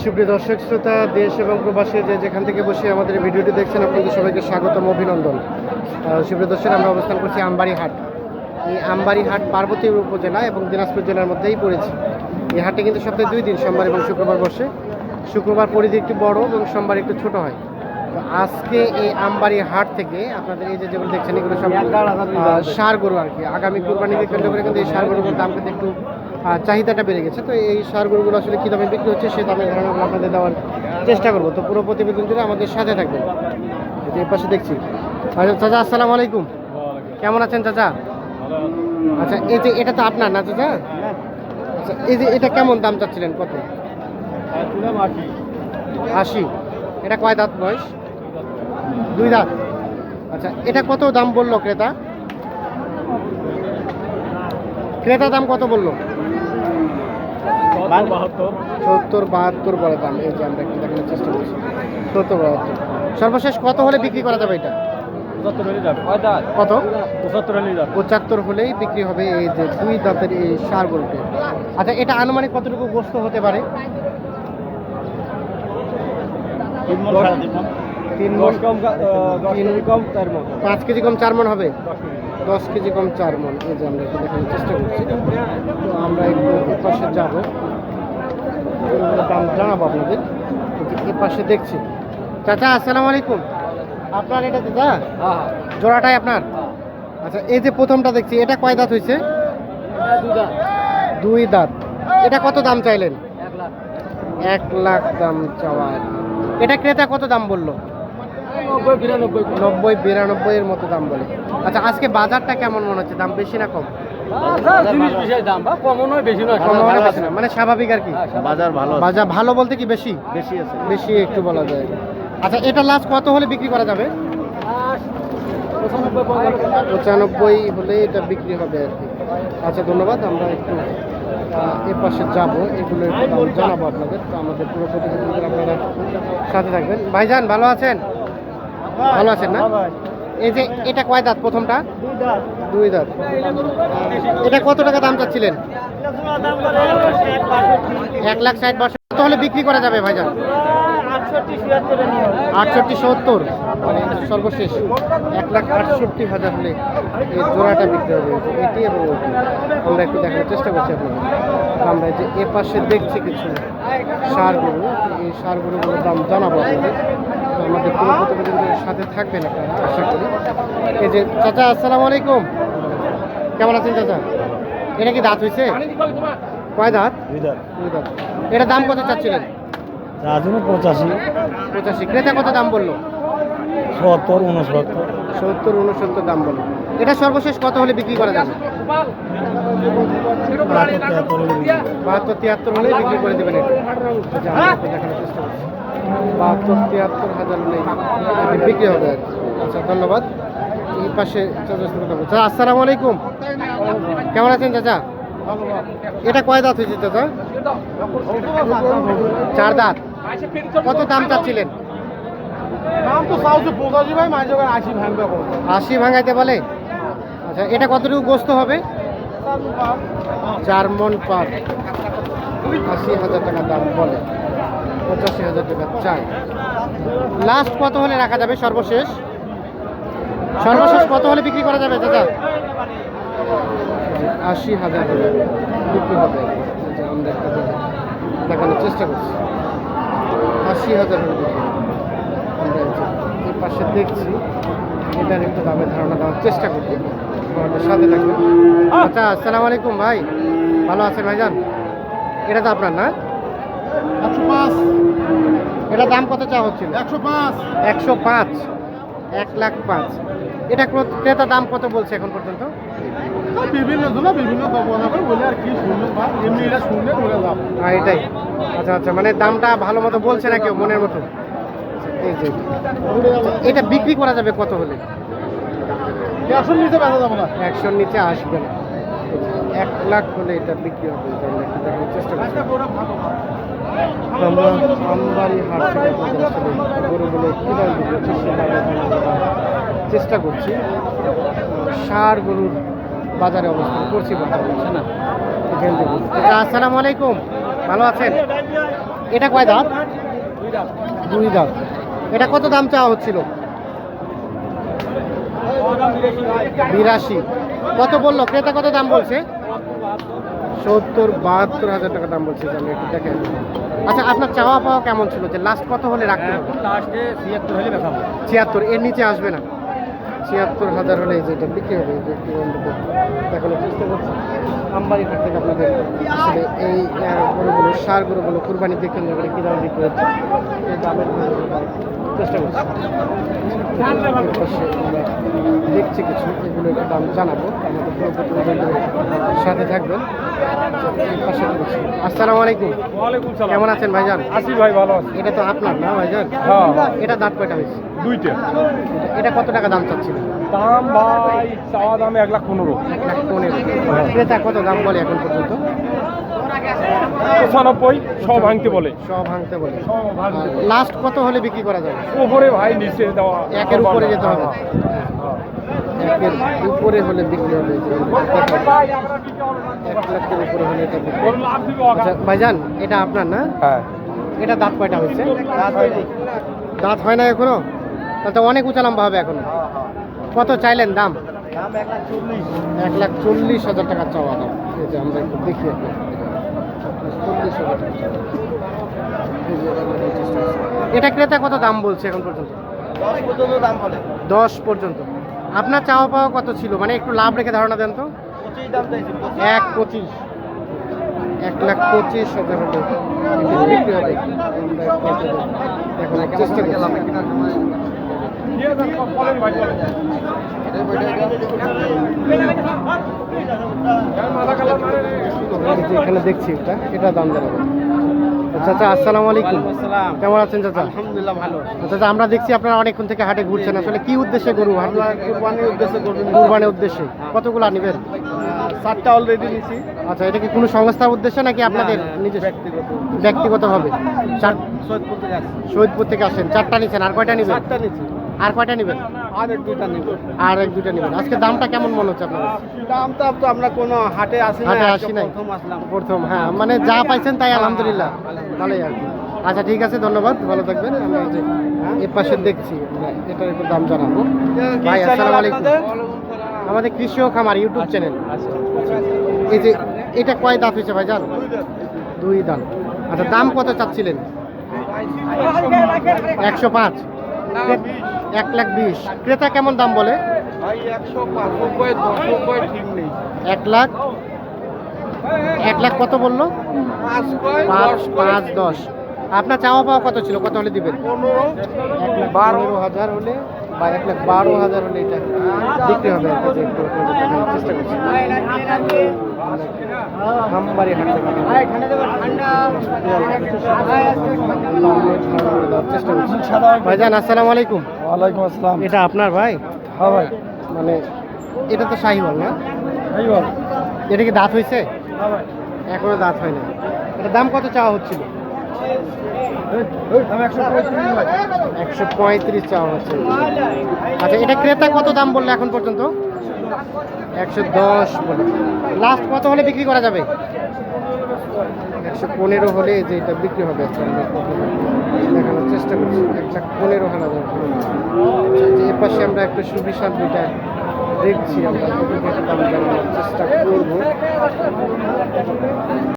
সুপ্রিয় দর্শক শ্রোতা, দেশ এবং প্রবাসী যে যেখান থেকে বসে আমাদের এই ভিডিওটি দেখছেন, আপনাদের সবাইকে স্বাগতম, অভিনন্দন। সুপ্রিয় দর্শক, আমরা অবস্থান করছি আমবাড়ি হাট। এই আমবাড়ি হাট পার্বতী উপজেলা এবং দিনাজপুর জেলার মধ্যেই পড়েছে। এই হাটে কিন্তু সপ্তাহে 2 দিন, সোমবার এবং শুক্রবার বসে। শুক্রবার পরিধি একটু বড় এবং সোমবার একটু ছোট হয়। তো আজকে এই আমবাড়ি হাট থেকে আপনাদের এই যে যেগুলো দেখছেন, এগুলো সব ষাঁড় গরু আর কি। আগামী কুরবানিকে কেন্দ্র করে কিন্তু এই ষাঁড় গরুগুলোর দাম কিন্তু একটু চাহিদাটা বেড়ে গেছে। তো এই ষাঁড় গরুগুলো আসলে কী দামে বিক্রি হচ্ছে সে দামের ধারণাগুলো আপনাদের দেওয়ার চেষ্টা করবো। তো পুরো প্রতিবেদন জুড়ে আমাদের সাথে থাকবেন। এই পাশে দেখছি। আচ্ছা চাচা, আসসালামু আলাইকুম। কেমন আছেন চাচা? আচ্ছা, এই যে এটা তো আপনার না চাচা? আচ্ছা, এই যে এটা কেমন দাম চাচ্ছিলেন? কত? 80। এটা কয় দাঁত বয়স? 2 দাঁত। আচ্ছা, এটা কত দাম বললো ক্রেতা? দাম কত বললো? 70-72 বলে দাম। এই যে আমরা একটু দেখানোর চেষ্টা করছি, 70-72। সর্বশেষ কত হলে বিক্রি করা যাবে এটা? কত? 75 হলেই বিক্রি হবে এই যে 2 দাঁতের এই ষাঁড় গরুটি। আচ্ছা, এটা আনুমানিক কতটুকু গোস্ত হতে পারে? 3 মণ, 5 কেজি কম 4 মণ হবে। 10 কেজি কম 4 মণ। এই যে আমরা একটু দেখানোর চেষ্টা করছি। তো আমরা একটু পাশে যাবো, দাম জানাবো আপনাদের। এ পাশে দেখছি। চাচা, আসসালামু আলাইকুম। আপনার এটা চাচা? জোড়াটাই আপনার? আচ্ছা, এই যে প্রথমটা দেখছি, এটা কয় দাঁত হয়েছে? 2 দাঁত। এটা কত দাম চাইলেন? 1 লাখ দাম চাওয়া। এটা ক্রেতা কত দাম বললো? 90-92 এর মতো দাম বলে। আচ্ছা, আজকে বাজারটা কেমন মনে হচ্ছে? দাম বেশি না কম? মানে স্বাভাবিক আর কি। বাজার ভালো বলতে কি বেশি? বেশি একটু বলা যায়। আচ্ছা, এটা লাস্ট কত হলে বিক্রি করা যাবে? 95 হলে এটা বিক্রি হবে আর কি। আচ্ছা, ধন্যবাদ। আমরা একটু এর পাশে যাবো, এগুলো একটু দাম জানাবো আপনাদের। তো আমাদের পুরো প্রতিবেদন আপনারা সাথে থাকবেন। ভাইজান, ভালো আছেন? ভালো আছেন না? এই যে এটা কয় দাঁত প্রথমটা? 2 দাঁত। এটা কত টাকা দাম চাচ্ছিলেন? 1,60,000 কত হলে বিক্রি করা যাবে ভাইজান? 68-70 মানে সর্বশেষ 1,68,000 হলে এই জোড়াটা বিক্রি হবে। এটি এবং আমরা একটু দেখার চেষ্টা করছি আপনাদের। আমরা যে এ পাশে দেখছি কিছু ষাঁড় গরু, এই ষাঁড় গরুগুলোর দাম জানাবো আপনাদের। আমাদের পুরো প্রতিবেদনের সাথে থাকবেন আপনারা, আশা করি। এই যে চাচা, আসসালামু আলাইকুম। কেমন আছেন চাচা? এটা কি দাঁত হয়েছে? কয় দাঁত? 2 দাঁত। এটা দাম কত চাচ্ছিলেন? 85। ক্রেতা কত দাম বললো? 70-69 দাম বললো। এটা সর্বশেষ কত হলে বিক্রি করা যাবে? 72-73 হলে বিক্রি করে দেবেন। এটা দেখানোর চেষ্টা করছি। 72-73 হাজার হলে বিক্রি হবে আর কি। আচ্ছা, ধন্যবাদ। এই পাশে চাচা, আসসালামু আলাইকুম। কেমন আছেন চাচা? এটা কয় দাঁত হয়েছে চাচা? 4 দাঁত। কত দাম চাচ্ছিলেন? 80 ভাঙাইতে বলে। আচ্ছা, এটা কতটুকু গোস্ত হবে? 4 মণ পার। 80,000 টাকা দাম বলে। 85,000 টাকা চাই। লাস্ট কত হলে রাখা যাবে? সর্বশেষ কত হলে বিক্রি করা যাবে দাদা? 80,000 হলে বিক্রি হবে। আমরা দেখানোর চেষ্টা করছি। 80,000 হলে বিক্রি হবে। আমরা এই পাশে দেখছি, এটার একটু দামের ধারণা দেওয়ার চেষ্টা করছি। আমাদের সাথে থাকবেন। আচ্ছা, আসসালামু আলাইকুম ভাই। ভালো আছেন ভাইজান? এটা তো আপনার না? 105। এটা দাম কত চাওয়া হচ্ছিল? 105। 1,05,000। এটা ক্রেতা দাম কত বলছে এখন পর্যন্ত? বিভিন্ন বলে আর কি শুনলেন বা এমনি এটা শুনলেন বলে লাভ। এটাই। আচ্ছা, মানে দামটা ভালো মতো বলছে না কেউ মনের মতো? এই যে এটা বিক্রি করা যাবে কত হলে? 100 নিচে বেচা যাবে না। 100 নিচে আসবে না। 1 লাখ হলে এটা বিক্রি হবে। দেখার চেষ্টা করছি। আমরা আমবাড়ি হাট থেকে আপনাদের আসলে গরুগুলো কীভাবে বিক্রি হচ্ছে সেটা চেষ্টা করছি। ষাঁড় গরুর বাজারে অবস্থান করছি বর্তমানে না। আসসালামু আলাইকুম। ভালো আছেন? এটা কয় দাঁত? দুই দাঁত। এটা কত দাম চাওয়া হচ্ছিল? 82। কত বললো ক্রেতা? কত দাম বলছে? 70-72 হাজার টাকা দাম বলছে। আমি একটু দেখেন। আচ্ছা, আপনার চাওয়া পাওয়া কেমন ছিল, যে লাস্ট কত হলে রাখতে হবে? লাস্টে 76 হলে দেখাবো। 76, এর নিচে আসবে না? 76,000 হলে এই যে এটা বিক্রি হবে। এই যে একটু দেখানোর চেষ্টা করছি আমবাড়ি হাট থেকে আপনাদের। আসলে এই গরুগুলো, সার গরুগুলো কুরবানিতে কেন্দ্র করে কী দাম বিক্রি হচ্ছে এই দামের চেষ্টা করছি। দেখছি কিছু, এগুলো একটু দাম জানাবো। আমাদের পুরো প্রতিবেদনের সাথে থাকবেন। আসসালামু আলাইকুম। ওয়ালাইকুম সালাম। কেমন আছেন ভাইজান? আছি ভাই, ভালো আছি। এটা তো আপনার না ভাইজান? হ্যাঁ। এটা দাঁত কয়টা হয়েছে? দুইটা। এটা কত টাকা দাম চাচ্ছিল? দাম ভাই চাওয়া দাম 1,15,000। 1,15,000। ক্রেতা কত দাম বলে এখন পর্যন্ত? 95 সব ভাঙতে বলে। সব ভাঙতে বলে। সব ভাঙতে বলে। লাস্ট কত হলে বিক্রি করা যাবে? উপরে ভাই নিচে দেওয়া। একের উপরে যেতে হবে। একের উপরে হলে বিক্রি হবে। ভাই আমরা দিতে হবে না। 1 লাখের উপরে হলে এটা বিক্রি ওর হবে। লাভ দিব আচ্ছা ভাইজান, এটা আপনার না? হ্যাঁ। এটা দাঁত কয়টা হয়েছে? দাঁত হয়নি। দাঁত হয় না এখনো? তাহলে তো অনেক উঁচা লম্বা হবে এখন। কত চাইলেন দাম? দাম 1,40,000। 1,40,000 টাকা চাওয়া দাম। এই যে আমরা একটু দেখি এখন। 40,000 টাকা। এই যে আমরা এই চেষ্টা করছি। এটা ক্রেতা কত দাম বলছে এখন পর্যন্ত? 10 পর্যন্ত দাম বলে। 10 পর্যন্ত। আপনার চাওয়া পাওয়া কত ছিল? মানে একটু লাভ রেখে ধারণা দেন তো। 25 দাম চাইছি। 1,25,000 1,25,000 হলে এটি বিক্রি হবে। এখন চেষ্টা করছি। এই যে এখানে দেখছি এটা দাম জানাবো। চাচা আসসালামু আলাইকুম। আসসালাম। কেমন আছেন চাচা? আলহামদুলিল্লাহ ভালো। চাচা, আমরা দেখছি আপনারা অনেকক্ষণ থেকে হাটে ঘুরছেন। আসলে কি উদ্দেশ্যে গরু হাট? কুরবানির উদ্দেশ্যে করবেন। কুরবানির উদ্দেশ্যে। কতগুলো নেবেন? 7টা অলরেডি নিছি। আচ্ছা, এটা কি কোনো সংস্থার উদ্দেশ্যে নাকি আপনাদের নিজস্ব? ব্যক্তিগত। ব্যক্তিগতভাবে। সৈয়দপুর থেকে আসছি। শহীদপুর থেকে আসেন। 4টা নিচ্ছেন, আর কয়টা নেবেন? 7টা নিছি। আর কয়টা নেবেন? আর 1-2টা নিব। আর 1-2টা নেবেন। আজকে দামটা কেমন মনে হচ্ছে আপনাদের? দাম তো আমরা কোনো হাটে আসি না। হাটে আজকে আসি নাই। প্রথম আসলাম। প্রথম, হ্যাঁ, মানে যা পাইছেন তাই আলহামদুলিল্লাহ। ভালোই আর কি। আচ্ছা ঠিক আছে, ধন্যবাদ, ভালো থাকবেন। আমি এই যে এর পাশে দেখছি, এটার একটু দাম জানাবো। ভাই আসসালামু আলাইকুম। আমাদের কৃষি ও খামার ইউটিউব চ্যানেল। এই যে এটা কয় দাঁত হয়েছে ভাইজান? 2 দাঁত। আচ্ছা, দাম কত চাচ্ছিলেন? 105। 1,20,000। ক্রেতা কেমন দাম বলে? ভাই 195 10 ঠিক নেই। 1 লাখ। 1 লাখ কত বললো? 5, 10। আপনার চাওয়া পাওয়া কত ছিল? কত হলে দিবেন? 1,12,000 হলে বা 1,12,000 হলে এটা বিক্রি হবে। আর কি, যে একটু আপনাদের দেখানোর চেষ্টা করছি। আমবাড়ি হাট থেকে চেষ্টা করছি। ভাইজান আসসালামু আলাইকুম। ওয়ালাইকুম আসসালাম। এটা আপনার ভাই? হ্যাঁ ভাই। মানে এটা তো শাহিওয়াল না? আইও। এটা কি দাঁত হয়েছে? হ্যাঁ ভাই। এখনো দাঁত হয় না। এটা দাম কত চাওয়া হচ্ছিল? আমি 135 ভাই। 135 চাওয়া হচ্ছে। আচ্ছা, এটা ক্রেতা কত দাম বললো এখন পর্যন্ত? 110 বলে। লাস্ট কত হলে বিক্রি করা যাবে? 115 হলে যে এটা বিক্রি হবে। দেখানোর চেষ্টা করছি। 1,15,000। এর পাশে আমরা একটা সুবিশাল দুইটা দেখছি, আমরা দাম জানানোর চেষ্টা করবো।